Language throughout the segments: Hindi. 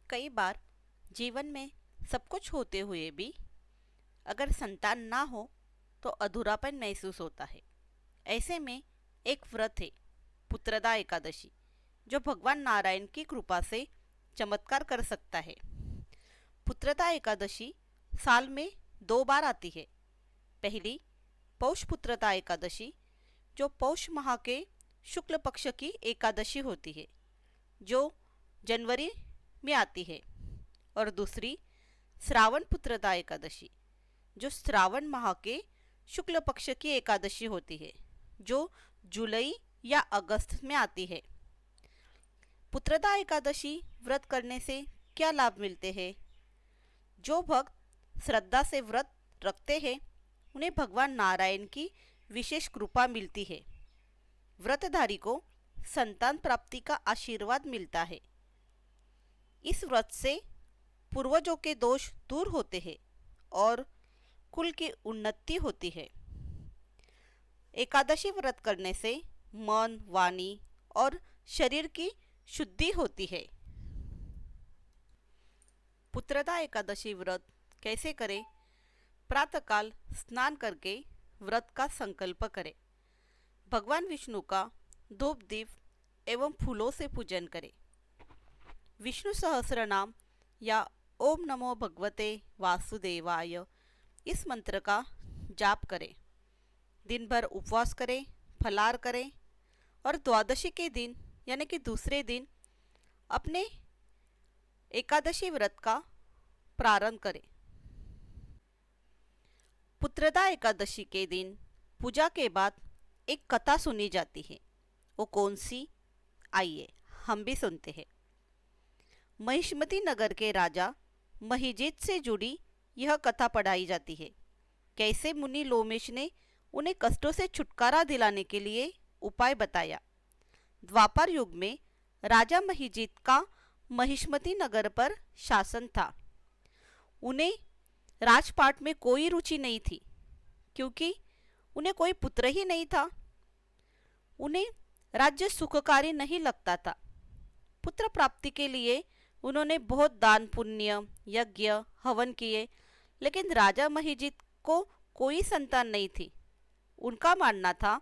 कई बार जीवन में सब कुछ होते हुए भी अगर संतान ना हो तो अधूरापन महसूस होता है। ऐसे में एक व्रत है, पुत्रदा एकादशी, जो भगवान नारायण की कृपा से चमत्कार कर सकता है। पुत्रदा एकादशी साल में 2 बार आती है। पहली पौष पुत्रदा एकादशी, जो पौष माह के शुक्ल पक्ष की एकादशी होती है, जो जनवरी में आती है। और दूसरी श्रावण पुत्रदा एकादशी, जो श्रावण माह के शुक्ल पक्ष की एकादशी होती है, जो जुलाई या अगस्त में आती है। पुत्रदा एकादशी व्रत करने से क्या लाभ मिलते हैं? जो भक्त श्रद्धा से व्रत रखते हैं उन्हें भगवान नारायण की विशेष कृपा मिलती है। व्रतधारी को संतान प्राप्ति का आशीर्वाद मिलता है। इस व्रत से पूर्वजों के दोष दूर होते हैं और कुल की उन्नति होती है। एकादशी व्रत करने से मन, वाणी और शरीर की शुद्धि होती है। पुत्रदा एकादशी व्रत कैसे करें? प्रातःकाल स्नान करके व्रत का संकल्प करें। भगवान विष्णु का धूप दीप एवं फूलों से पूजन करें। विष्णु सहस्र नाम या ओम नमो भगवते वासुदेवाय इस मंत्र का जाप करें। दिन भर उपवास करें, फलाहार करें और द्वादशी के दिन यानी कि दूसरे दिन अपने एकादशी व्रत का प्रारंभ करें। पुत्रदा एकादशी के दिन पूजा के बाद एक कथा सुनी जाती है। वो कौन सी? आइए हम भी सुनते हैं। महिष्मती नगर के राजा महिजीत से जुड़ी यह कथा पढ़ाई जाती है। कैसे मुनि लोमेश ने उन्हें कष्टों से छुटकारा दिलाने के लिए उपाय बताया। द्वापर युग में राजा महिजीत का महिष्मती नगर पर शासन था। उन्हें राजपाट में कोई रुचि नहीं थी, क्योंकि उन्हें कोई पुत्र ही नहीं था। उन्हें राज्य सुखकारी नहीं लगता था। पुत्र प्राप्ति के लिए उन्होंने बहुत दान पुण्य, यज्ञ, हवन किए, लेकिन राजा महिजीत को कोई संतान नहीं थी। उनका मानना था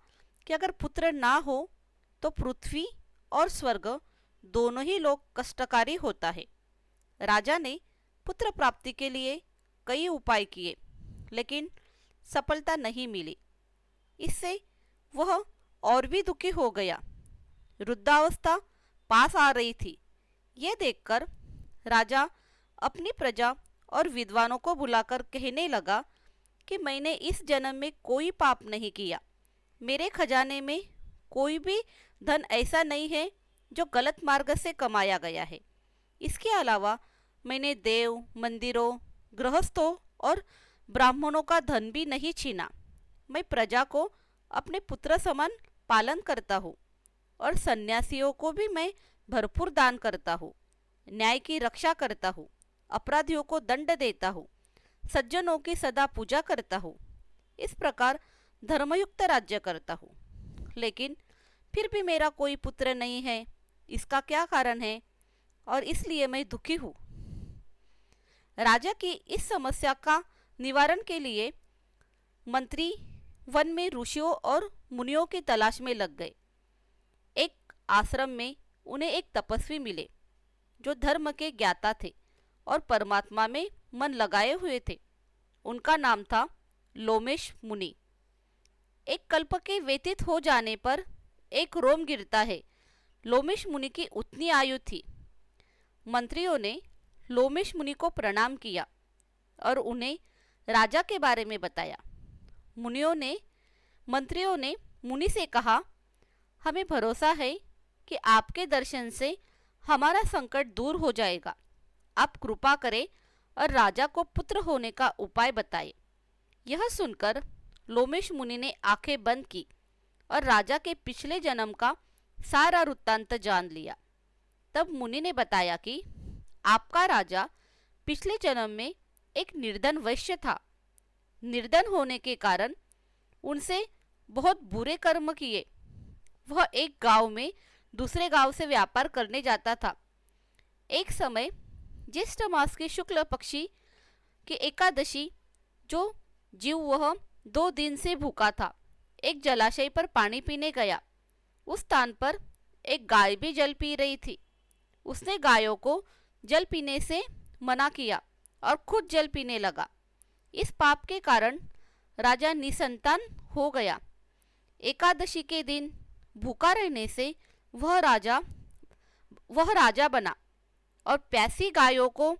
कि अगर पुत्र ना हो तो पृथ्वी और स्वर्ग दोनों ही लोग कष्टकारी होता है। राजा ने पुत्र प्राप्ति के लिए कई उपाय किए, लेकिन सफलता नहीं मिली। इससे वह और भी दुखी हो गया। वृद्धावस्था पास आ रही थी। यह देखकर राजा अपनी प्रजा और विद्वानों को बुलाकर कहने लगा कि मैंने इस जन्म में कोई पाप नहीं किया। मेरे खजाने में कोई भी धन ऐसा नहीं है जो गलत मार्ग से कमाया गया है। इसके अलावा मैंने देव, मंदिरों, गृहस्थों और ब्राह्मणों का धन भी नहीं छीना। मैं प्रजा को अपने पुत्र समान पालन करता हूँ और सन्यासियों को भी मैं भरपूर दान करता हूँ। न्याय की रक्षा करता हूँ, अपराधियों को दंड देता हूँ, सज्जनों की सदा पूजा करता हूँ। इस प्रकार धर्मयुक्त राज्य करता हूँ, लेकिन फिर भी मेरा कोई पुत्र नहीं है। इसका क्या कारण है? और इसलिए मैं दुखी हूँ। राजा की इस समस्या का निवारण के लिए मंत्री वन में ऋषियों और मुनियों की तलाश में लग गए। एक आश्रम में उन्हें एक तपस्वी मिले जो धर्म के ज्ञाता थे और परमात्मा में मन लगाए हुए थे। उनका नाम था लोमेश मुनि। एक कल्प के व्यतीत हो जाने पर एक रोम गिरता है। लोमेश मुनि की उतनी आयु थी। मंत्रियों ने लोमेश मुनि को प्रणाम किया और उन्हें राजा के बारे में बताया। मंत्रियों ने मुनि से कहा, हमें भरोसा है कि आपके दर्शन से हमारा संकट दूर हो जाएगा। आप कृपा करें और राजा को पुत्र होने का उपाय बताएं। यह सुनकर लोमेश मुनि ने आंखें बंद की और राजा के पिछले जन्म का सारा वृत्तांत जान लिया। तब मुनि ने बताया कि आपका राजा पिछले जन्म में एक निर्धन वैश्य था। निर्धन होने के कारण उनसे बहुत बुरे कर्म किए। वह एक गांव में दूसरे गांव से व्यापार करने जाता था। एक समय ज्येष्ठ मास की शुक्ल पक्षी की एकादशी जो जीव वह 2 दिन से भूखा था, एक जलाशय पर पानी पीने गया। उस स्थान पर एक गाय भी जल पी रही थी। उसने गायों को जल पीने से मना किया और खुद जल पीने लगा। इस पाप के कारण राजा निसंतान हो गया। एकादशी के दिन भूखा रहने से वह राजा बना और प्यासी गायों को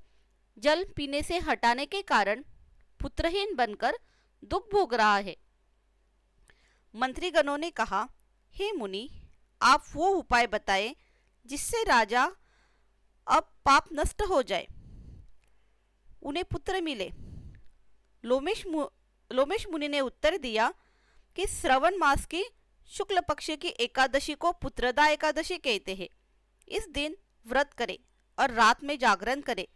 जल पीने से हटाने के कारण पुत्रहीन बनकर दुख भोग रहा है। मंत्रीगणों ने कहा, हे मुनि, आप वो उपाय बताएं जिससे राजा अब पाप नष्ट हो जाए, उन्हें पुत्र मिले। लोमेश मुनि ने उत्तर दिया कि श्रवण मास की शुक्ल पक्ष की एकादशी को पुत्रदा एकादशी कहते हैं। इस दिन व्रत करे और रात में जागरण करे,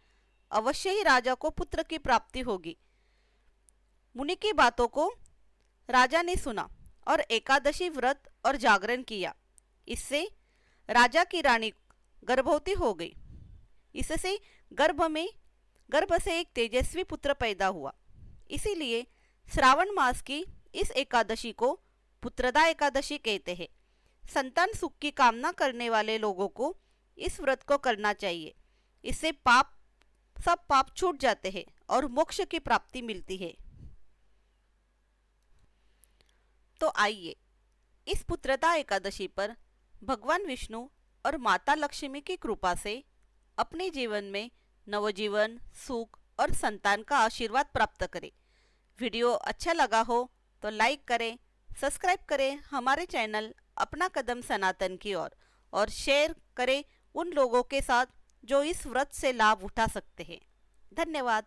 अवश्य ही राजा को पुत्र की प्राप्ति होगी। मुनि की बातों को राजा ने सुना और एकादशी व्रत और जागरण किया। इससे राजा की रानी गर्भवती हो गई। इससे गर्भ से एक तेजस्वी पुत्र पैदा हुआ। इसीलिए श्रावण मास की इस एकादशी को पुत्रदा एकादशी कहते हैं। संतान सुख की कामना करने वाले लोगों को इस व्रत को करना चाहिए। इससे सब पाप छूट जाते हैं और मोक्ष की प्राप्ति मिलती है। तो आइए इस पुत्रदा एकादशी पर भगवान विष्णु और माता लक्ष्मी की कृपा से अपने जीवन में नवजीवन, सुख और संतान का आशीर्वाद प्राप्त करें। वीडियो अच्छा लगा हो तो लाइक करें, सब्सक्राइब करें हमारे चैनल अपना कदम सनातन की ओर और शेयर करें उन लोगों के साथ जो इस व्रत से लाभ उठा सकते हैं। धन्यवाद।